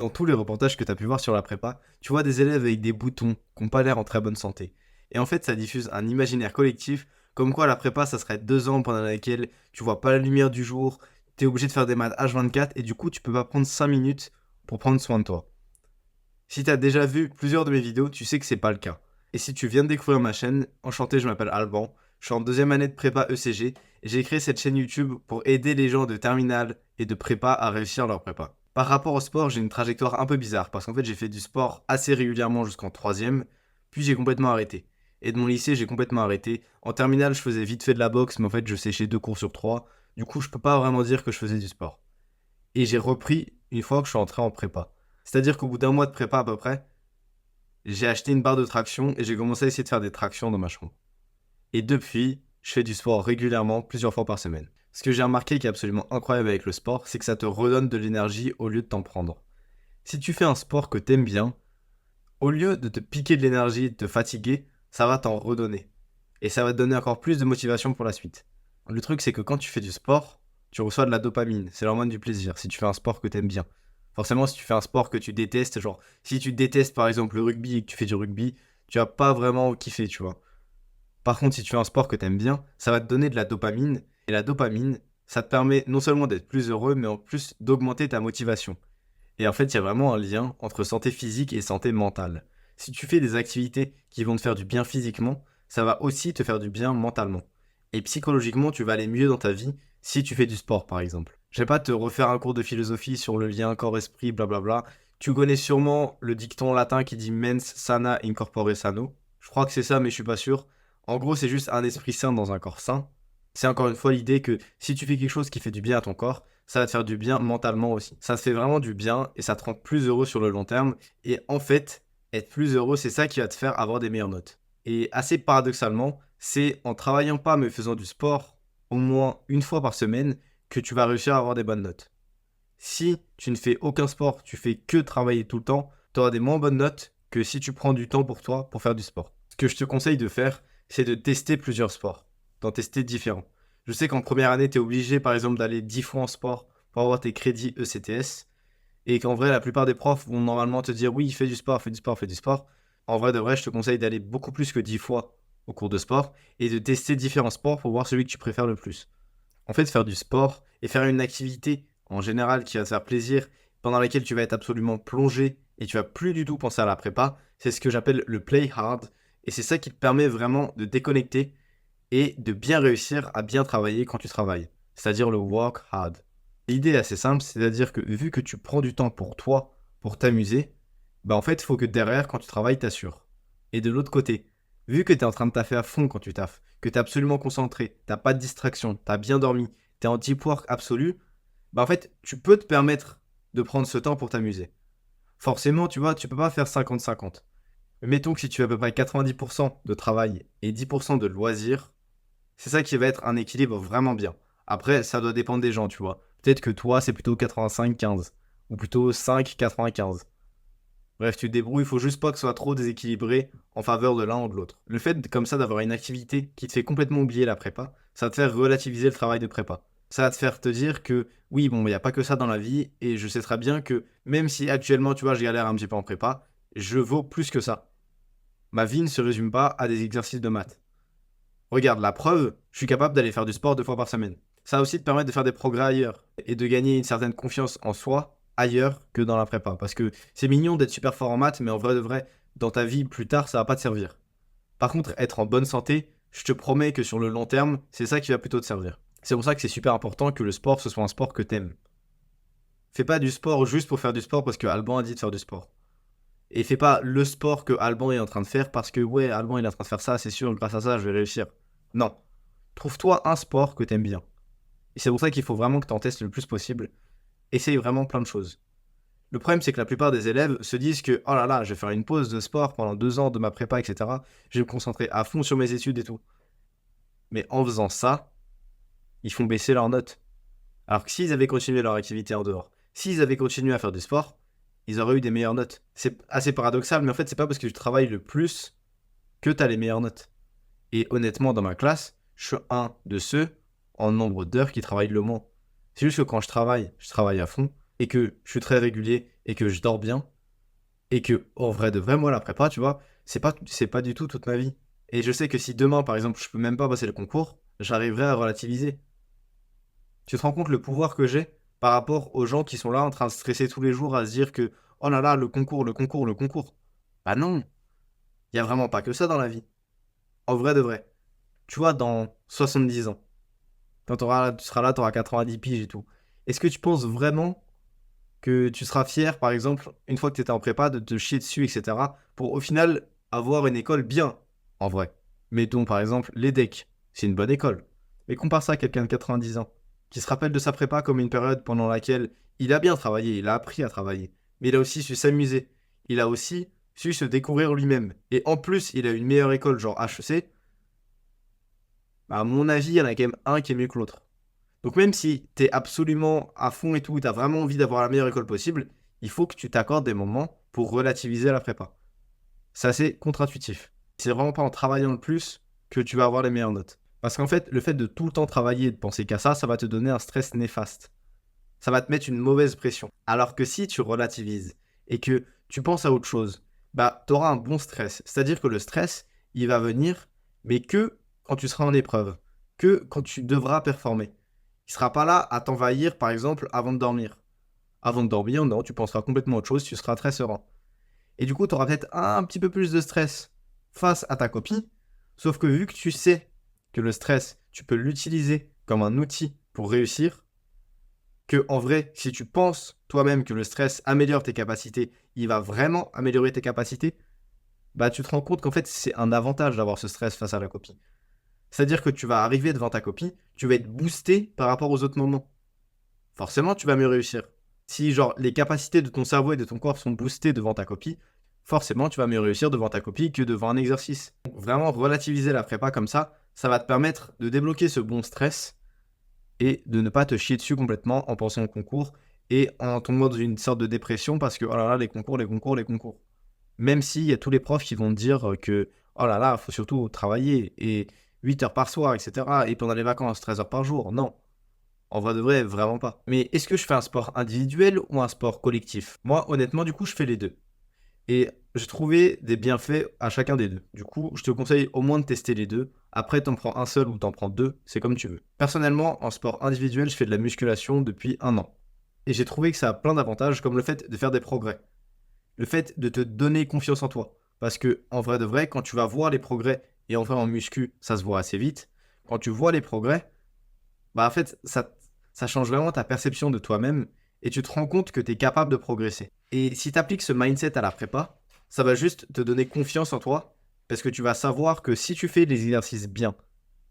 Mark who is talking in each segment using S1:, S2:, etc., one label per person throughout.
S1: Dans tous les reportages que tu as pu voir sur la prépa, tu vois des élèves avec des boutons qui n'ont pas l'air en très bonne santé. Et en fait, ça diffuse un imaginaire collectif, comme quoi la prépa, ça serait 2 ans pendant lesquels tu vois pas la lumière du jour, tu es obligé de faire des maths H24, et du coup, tu peux pas prendre 5 minutes pour prendre soin de toi. Si tu as déjà vu plusieurs de mes vidéos, tu sais que c'est pas le cas. Et si tu viens de découvrir ma chaîne, enchanté, je m'appelle Alban, je suis en deuxième année de prépa ECG, et j'ai créé cette chaîne YouTube pour aider les gens de terminale et de prépa à réussir leur prépa. Par rapport au sport, j'ai une trajectoire un peu bizarre, parce qu'en fait j'ai fait du sport assez régulièrement jusqu'en troisième, puis j'ai complètement arrêté. Et de mon lycée, j'ai complètement arrêté. En terminale, je faisais vite fait de la boxe, mais en fait je séchais 2 cours sur 3. Du coup, je peux pas vraiment dire que je faisais du sport. Et j'ai repris une fois que je suis entré en prépa. C'est-à-dire qu'au bout d'un mois de prépa à peu près, j'ai acheté une barre de traction et j'ai commencé à essayer de faire des tractions dans ma chambre. Et depuis, je fais du sport régulièrement, plusieurs fois par semaine. Ce que j'ai remarqué qui est absolument incroyable avec le sport, c'est que ça te redonne de l'énergie au lieu de t'en prendre. Si tu fais un sport que t'aimes bien, au lieu de te piquer de l'énergie et de te fatiguer, ça va t'en redonner. Et ça va te donner encore plus de motivation pour la suite. Le truc, c'est que quand tu fais du sport, tu reçois de la dopamine. C'est l'hormone du plaisir si tu fais un sport que t'aimes bien. Forcément, si tu fais un sport que tu détestes, genre, si tu détestes par exemple le rugby et que tu fais du rugby, tu vas pas vraiment kiffer, tu vois. Par contre, si tu fais un sport que t'aimes bien, ça va te donner de la dopamine. Et la dopamine, ça te permet non seulement d'être plus heureux, mais en plus d'augmenter ta motivation. Et en fait, il y a vraiment un lien entre santé physique et santé mentale. Si tu fais des activités qui vont te faire du bien physiquement, ça va aussi te faire du bien mentalement. Et psychologiquement, tu vas aller mieux dans ta vie si tu fais du sport, par exemple. Je vais pas te refaire un cours de philosophie sur le lien corps-esprit, blablabla. Tu connais sûrement le dicton latin qui dit mens sana in corpore sano. Je crois que c'est ça, mais je suis pas sûr. En gros, c'est juste un esprit sain dans un corps sain. C'est encore une fois l'idée que si tu fais quelque chose qui fait du bien à ton corps, ça va te faire du bien mentalement aussi. Ça te fait vraiment du bien et ça te rend plus heureux sur le long terme. Et en fait, être plus heureux, c'est ça qui va te faire avoir des meilleures notes. Et assez paradoxalement, c'est en travaillant pas mais faisant du sport au moins une fois par semaine que tu vas réussir à avoir des bonnes notes. Si tu ne fais aucun sport, tu fais que travailler tout le temps, tu auras des moins bonnes notes que si tu prends du temps pour toi pour faire du sport. Ce que je te conseille de faire, c'est de tester plusieurs sports, d'en tester différents. Je sais qu'en première année, tu es obligé par exemple d'aller 10 fois en sport pour avoir tes crédits ECTS, et qu'en vrai, la plupart des profs vont normalement te dire oui, fais du sport, fais du sport, fais du sport. En vrai de vrai, je te conseille d'aller beaucoup plus que 10 fois au cours de sport et de tester différents sports pour voir celui que tu préfères le plus. En fait, faire du sport et faire une activité en général qui va te faire plaisir, pendant laquelle tu vas être absolument plongé et tu vas plus du tout penser à la prépa, c'est ce que j'appelle le play hard. Et c'est ça qui te permet vraiment de déconnecter et de bien réussir à bien travailler quand tu travailles. C'est-à-dire le work hard. L'idée est assez simple, c'est-à-dire que vu que tu prends du temps pour toi, pour t'amuser, bah en fait, il faut que derrière, quand tu travailles, t'assures. Et de l'autre côté, vu que tu es en train de taffer à fond quand tu taffes, que tu es absolument concentré, t'as pas de distraction, t'as bien dormi, t'es en deep work absolu, bah en fait, tu peux te permettre de prendre ce temps pour t'amuser. Forcément, tu vois, tu peux pas faire 50-50. Mais mettons que si tu as à peu près 90% de travail et 10% de loisirs, c'est ça qui va être un équilibre vraiment bien. Après, ça doit dépendre des gens, tu vois. Peut-être que toi, c'est plutôt 85-15. Ou plutôt 5-95. Bref, tu te débrouilles, il faut juste pas que ce soit trop déséquilibré en faveur de l'un ou de l'autre. Le fait comme ça d'avoir une activité qui te fait complètement oublier la prépa, ça va te faire relativiser le travail de prépa. Ça va te faire te dire que oui, bon, il n'y a pas que ça dans la vie, et je sais très bien que même si actuellement, tu vois, je galère un petit peu en prépa, je vaux plus que ça. Ma vie ne se résume pas à des exercices de maths. Regarde, la preuve, je suis capable d'aller faire du sport 2 fois par semaine. Ça va aussi te permettre de faire des progrès ailleurs et de gagner une certaine confiance en soi ailleurs que dans la prépa. Parce que c'est mignon d'être super fort en maths, mais en vrai de vrai, dans ta vie plus tard, ça va pas te servir. Par contre, être en bonne santé, je te promets que sur le long terme, c'est ça qui va plutôt te servir. C'est pour ça que c'est super important que le sport, ce soit un sport que t'aimes. Fais pas du sport juste pour faire du sport parce que Alban a dit de faire du sport. Et fais pas le sport que Alban est en train de faire parce que ouais, Alban il est en train de faire ça, c'est sûr, grâce à ça, je vais réussir. Non. Trouve-toi un sport que t'aimes bien. Et c'est pour ça qu'il faut vraiment que t'en testes le plus possible. Essaye vraiment plein de choses. Le problème, c'est que la plupart des élèves se disent que oh là là, je vais faire une pause de sport pendant 2 ans de ma prépa, etc. Je vais me concentrer à fond sur mes études et tout. Mais en faisant ça, ils font baisser leurs notes. Alors que s'ils avaient continué leur activité en dehors, s'ils avaient continué à faire du sport, ils auraient eu des meilleures notes. C'est assez paradoxal, mais en fait, c'est pas parce que tu travailles le plus que t'as les meilleures notes. Et honnêtement, dans ma classe, je suis un de ceux en nombre d'heures qui travaillent le moins. C'est juste que quand je travaille à fond et que je suis très régulier et que je dors bien, et que, en vrai de vrai, moi, la prépa, tu vois, c'est pas du tout toute ma vie. Et je sais que si demain, par exemple, je peux même pas passer le concours, j'arriverai à relativiser. Tu te rends compte le pouvoir que j'ai par rapport aux gens qui sont là en train de stresser tous les jours à se dire que, oh là là, le concours, le concours, le concours. Bah non, il y a vraiment pas que ça dans la vie. En vrai de vrai. Tu vois, dans 70 ans, quand tu seras là, tu auras 90 piges et tout. Est-ce que tu penses vraiment que tu seras fier, par exemple, une fois que tu étais en prépa, de te chier dessus, etc., pour au final avoir une école bien, en vrai. Mettons par exemple l'EDEC, c'est une bonne école. Mais compare ça à quelqu'un de 90 ans, qui se rappelle de sa prépa comme une période pendant laquelle il a bien travaillé, il a appris à travailler, mais il a aussi su s'amuser, il a aussi su se découvrir lui-même. Et en plus, il a une meilleure école, genre HEC, bah, à mon avis, il y en a quand même un qui est mieux que l'autre. Donc même si t'es absolument à fond et tout, t'as vraiment envie d'avoir la meilleure école possible, il faut que tu t'accordes des moments pour relativiser la prépa. C'est assez contre-intuitif. C'est vraiment pas en travaillant le plus que tu vas avoir les meilleures notes. Parce qu'en fait, le fait de tout le temps travailler et de penser qu'à ça va te donner un stress néfaste. Ça va te mettre une mauvaise pression. Alors que si tu relativises et que tu penses à autre chose, bah t'auras un bon stress. C'est-à-dire que le stress, il va venir, mais que quand tu seras en épreuve, que quand tu devras performer. Il sera pas là à t'envahir, par exemple, avant de dormir. Avant de dormir, non, tu penseras complètement à autre chose, tu seras très serein. Et du coup, tu auras peut-être un petit peu plus de stress face à ta copie, sauf que vu que tu sais que le stress, tu peux l'utiliser comme un outil pour réussir, que en vrai, si tu penses toi-même que le stress améliore tes capacités, il va vraiment améliorer tes capacités, bah tu te rends compte qu'en fait, c'est un avantage d'avoir ce stress face à la copie. C'est-à-dire que tu vas arriver devant ta copie, tu vas être boosté par rapport aux autres moments. Forcément, tu vas mieux réussir. Si genre les capacités de ton cerveau et de ton corps sont boostées devant ta copie, forcément tu vas mieux réussir devant ta copie que devant un exercice. Donc, vraiment relativiser la prépa comme ça va te permettre de débloquer ce bon stress et de ne pas te chier dessus complètement en pensant au concours et en tombant dans une sorte de dépression parce que oh là là, les concours, les concours, les concours. Même s'il y a tous les profs qui vont te dire que oh là là, faut surtout travailler et 8 heures par soir, etc. Et pendant les vacances, 13 heures par jour. Non, en vrai de vrai, vraiment pas. Mais est-ce que je fais un sport individuel ou un sport collectif? Moi, honnêtement, du coup, je fais les deux. Et j'ai trouvé des bienfaits à chacun des deux. Du coup, je te conseille au moins de tester les deux. Après, t'en prends un seul ou t'en prends deux, c'est comme tu veux. Personnellement, en sport individuel, je fais de la musculation depuis un an. Et j'ai trouvé que ça a plein d'avantages, comme le fait de faire des progrès. Le fait de te donner confiance en toi. Parce que, en vrai de vrai, quand tu vas voir les progrès, et en vrai en muscu, ça se voit assez vite, quand tu vois les progrès, bah en fait, ça change vraiment ta perception de toi-même et tu te rends compte que tu es capable de progresser. Et si tu appliques ce mindset à la prépa, ça va juste te donner confiance en toi parce que tu vas savoir que si tu fais les exercices bien,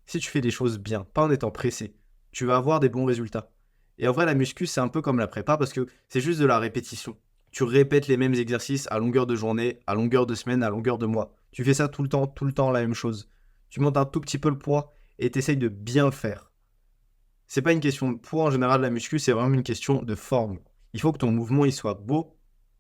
S1: si tu fais des choses bien, pas en étant pressé, tu vas avoir des bons résultats. Et en vrai, la muscu, c'est un peu comme la prépa parce que c'est juste de la répétition. Tu répètes les mêmes exercices à longueur de journée, à longueur de semaine, à longueur de mois. Tu fais ça tout le temps, la même chose. Tu montes un tout petit peu le poids et tu essayes de bien le faire. C'est pas une question de poids en général, la muscu, c'est vraiment une question de forme. Il faut que ton mouvement il soit beau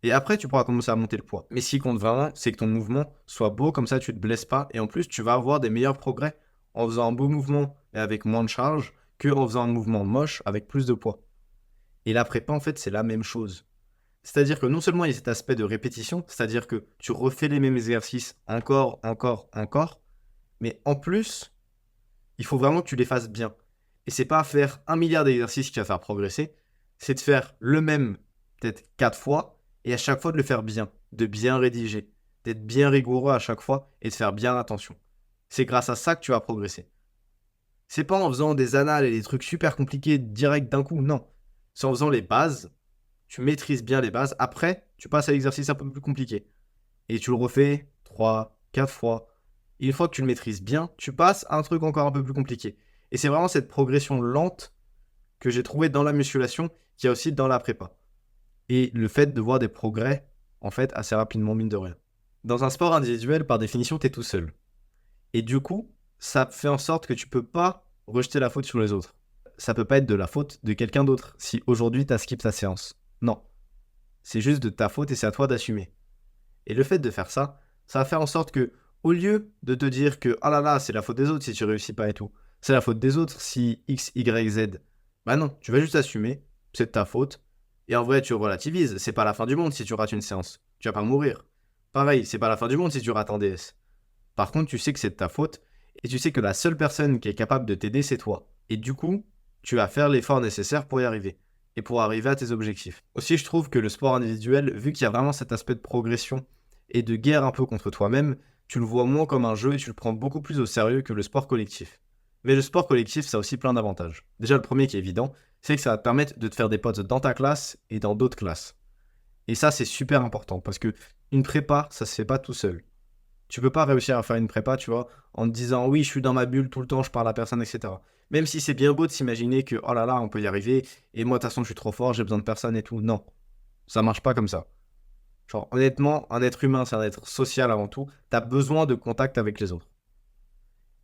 S1: et après tu pourras commencer à monter le poids. Mais ce qui compte vraiment, c'est que ton mouvement soit beau, comme ça tu te blesses pas et en plus tu vas avoir des meilleurs progrès en faisant un beau mouvement et avec moins de charge que en faisant un mouvement moche avec plus de poids. Et la prépa en fait c'est la même chose. C'est-à-dire que non seulement il y a cet aspect de répétition, c'est-à-dire que tu refais les mêmes exercices encore, encore, encore, mais en plus il faut vraiment que tu les fasses bien. Et c'est pas faire un milliard d'exercices qui va faire progresser, c'est de faire le même peut-être 4 fois et à chaque fois de le faire bien, de bien rédiger, d'être bien rigoureux à chaque fois et de faire bien attention. C'est grâce à ça que tu vas progresser. C'est pas en faisant des annales et des trucs super compliqués direct d'un coup, non. C'est en faisant les bases, tu maîtrises bien les bases, après tu passes à l'exercice un peu plus compliqué. Et tu le refais 3, 4 fois. Et une fois que tu le maîtrises bien, tu passes à un truc encore un peu plus compliqué. Et c'est vraiment cette progression lente que j'ai trouvée dans la musculation, qu'il y a aussi dans la prépa. Et le fait de voir des progrès, en fait, assez rapidement, mine de rien. Dans un sport individuel, par définition, tu es tout seul. Et du coup, ça fait en sorte que tu peux pas rejeter la faute sur les autres. Ça peut pas être de la faute de quelqu'un d'autre si aujourd'hui tu as skip ta séance. Non. C'est juste de ta faute et c'est à toi d'assumer. Et le fait de faire ça, ça va faire en sorte que, au lieu de te dire que ah là là, c'est la faute des autres si tu réussis pas et tout, c'est la faute des autres si X, Y, Z, bah non, tu vas juste assumer, c'est de ta faute, Et en vrai, tu relativises, c'est pas la fin du monde si tu rates une séance. Tu vas pas mourir. Pareil, c'est pas la fin du monde si tu rates un DS. Par contre, tu sais que c'est de ta faute et tu sais que la seule personne qui est capable de t'aider, c'est toi. Et du coup, tu vas faire l'effort nécessaire pour y arriver et pour arriver à tes objectifs. Aussi, je trouve que le sport individuel, vu qu'il y a vraiment cet aspect de progression et de guerre un peu contre toi-même, tu le vois moins comme un jeu et tu le prends beaucoup plus au sérieux que le sport collectif. Mais le sport collectif, ça a aussi plein d'avantages. Déjà, le premier qui est évident, c'est que ça va te permettre de te faire des potes dans ta classe et dans d'autres classes. Et ça, c'est super important parce que une prépa, ça se fait pas tout seul. Tu peux pas réussir à faire une prépa, tu vois, en te disant oui, je suis dans ma bulle tout le temps, je parle à personne, etc. Même si c'est bien beau de s'imaginer que oh là là, on peut y arriver, et moi de toute façon je suis trop fort, j'ai besoin de personne et tout. Non, ça marche pas comme ça. Genre, honnêtement, un être humain, c'est un être social avant tout. T'as besoin de contact avec les autres.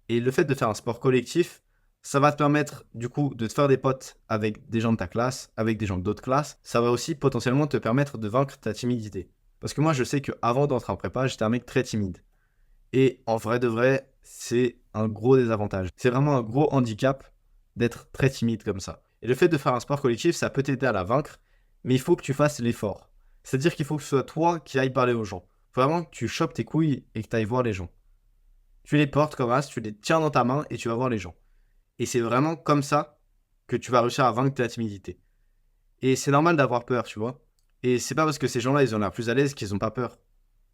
S1: Et le fait de faire un sport collectif, ça va te permettre du coup de te faire des potes avec des gens de ta classe, avec des gens d'autres classes. Ça va aussi potentiellement te permettre de vaincre ta timidité. Parce que moi, je sais qu'avant d'entrer en prépa, j'étais un mec très timide. Et en vrai de vrai, c'est un gros désavantage. C'est vraiment un gros handicap d'être très timide comme ça. Et le fait de faire un sport collectif, ça peut t'aider à la vaincre, mais il faut que tu fasses l'effort. C'est-à-dire qu'il faut que ce soit toi qui ailles parler aux gens. Faut vraiment que tu chopes tes couilles et que tu ailles voir les gens. Tu les portes comme as, tu les tiens dans ta main et tu vas voir les gens. Et c'est vraiment comme ça que tu vas réussir à vaincre ta timidité. Et c'est normal d'avoir peur, tu vois. Et c'est pas parce que ces gens-là, ils ont l'air plus à l'aise qu'ils ont pas peur.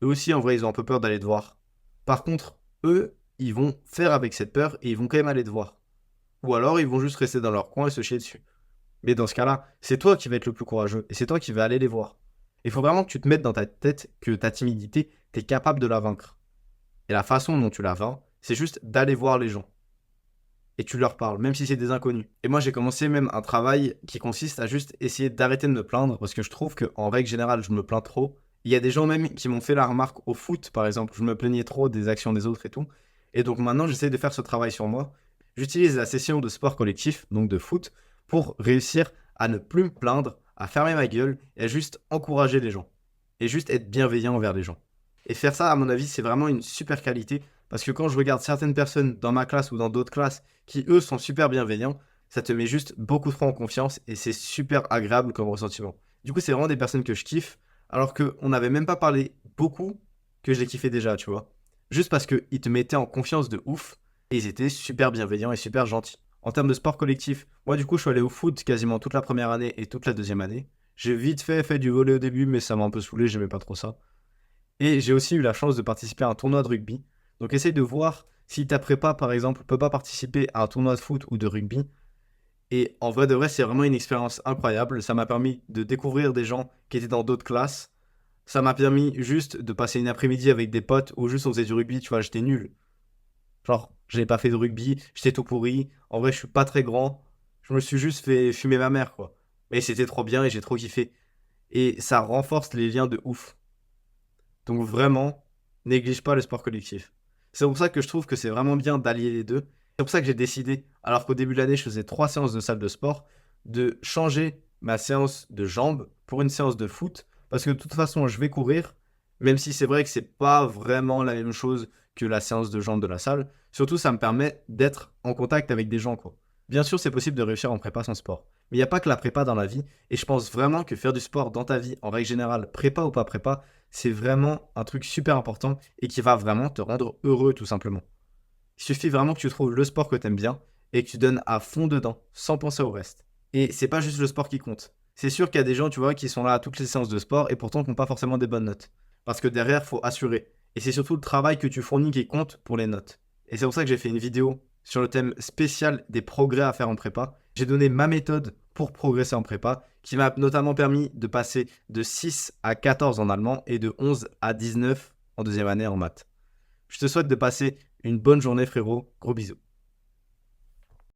S1: Eux aussi, en vrai, ils ont un peu peur d'aller te voir. Par contre, eux, ils vont faire avec cette peur et ils vont quand même aller te voir. Ou alors, ils vont juste rester dans leur coin et se chier dessus. Mais dans ce cas-là, c'est toi qui vas être le plus courageux et c'est toi qui vas aller les voir. Il faut vraiment que tu te mettes dans ta tête que ta timidité, tu es capable de la vaincre. Et la façon dont tu la vaincre, c'est juste d'aller voir les gens. Et tu leur parles, même si c'est des inconnus. Et moi, j'ai commencé même un travail qui consiste à juste essayer d'arrêter de me plaindre, parce que je trouve qu'en règle générale, je me plains trop. Il y a des gens même qui m'ont fait la remarque au foot, par exemple. Je me plaignais trop des actions des autres et tout. Et donc maintenant, j'essaie de faire ce travail sur moi. J'utilise la session de sport collectif, donc de foot, pour réussir à ne plus me plaindre, à fermer ma gueule et à juste encourager les gens. Et juste être bienveillant envers les gens. Et faire ça, à mon avis, c'est vraiment une super qualité. Parce que quand je regarde certaines personnes dans ma classe ou dans d'autres classes qui, eux, sont super bienveillants, ça te met juste beaucoup trop en confiance et c'est super agréable comme ressentiment. Du coup, c'est vraiment des personnes que je kiffe, alors qu'on n'avait même pas parlé beaucoup que je les kiffais déjà, tu vois. Juste parce qu'ils te mettaient en confiance de ouf et ils étaient super bienveillants et super gentils. En termes de sport collectif, moi, du coup, je suis allé au foot quasiment toute la première année et toute la deuxième année. J'ai vite fait du volley au début, mais ça m'a un peu saoulé, j'aimais pas trop ça. Et j'ai aussi eu la chance de participer à un tournoi de rugby. Donc essaye de voir si ta prépa, par exemple, peut pas participer à un tournoi de foot ou de rugby. Et en vrai de vrai, c'est vraiment une expérience incroyable. Ça m'a permis de découvrir des gens qui étaient dans d'autres classes. Ça m'a permis juste de passer une après-midi avec des potes où juste on faisait du rugby, tu vois, j'étais nul. Genre, j'ai pas fait de rugby, j'étais tout pourri. En vrai, je suis pas très grand. Je me suis juste fait fumer ma mère, quoi. Mais c'était trop bien et j'ai trop kiffé. Et ça renforce les liens de ouf. Donc vraiment, néglige pas le sport collectif. C'est pour ça que je trouve que c'est vraiment bien d'allier les deux. C'est pour ça que j'ai décidé, alors qu'au début de l'année, je faisais 3 séances de salle de sport, de changer ma séance de jambes pour une séance de foot. Parce que de toute façon, je vais courir, même si c'est vrai que c'est pas vraiment la même chose que la séance de jambes de la salle. Surtout, ça me permet d'être en contact avec des gens, quoi. Bien sûr, c'est possible de réussir en prépa sans sport. Mais il n'y a pas que la prépa dans la vie. Et je pense vraiment que faire du sport dans ta vie, en règle générale, prépa ou pas prépa, c'est vraiment un truc super important et qui va vraiment te rendre heureux tout simplement. Il suffit vraiment que tu trouves le sport que tu aimes bien et que tu donnes à fond dedans, sans penser au reste. Et c'est pas juste le sport qui compte. C'est sûr qu'il y a des gens, tu vois, qui sont là à toutes les séances de sport et pourtant qui n'ont pas forcément des bonnes notes. Parce que derrière, faut assurer. Et c'est surtout le travail que tu fournis qui compte pour les notes. Et c'est pour ça que j'ai fait une vidéo sur le thème spécial des progrès à faire en prépa. J'ai donné ma méthode pour progresser en prépa, qui m'a notamment permis de passer de 6 à 14 en allemand et de 11 à 19 en deuxième année en maths. Je te souhaite de passer une bonne journée frérot, gros bisous.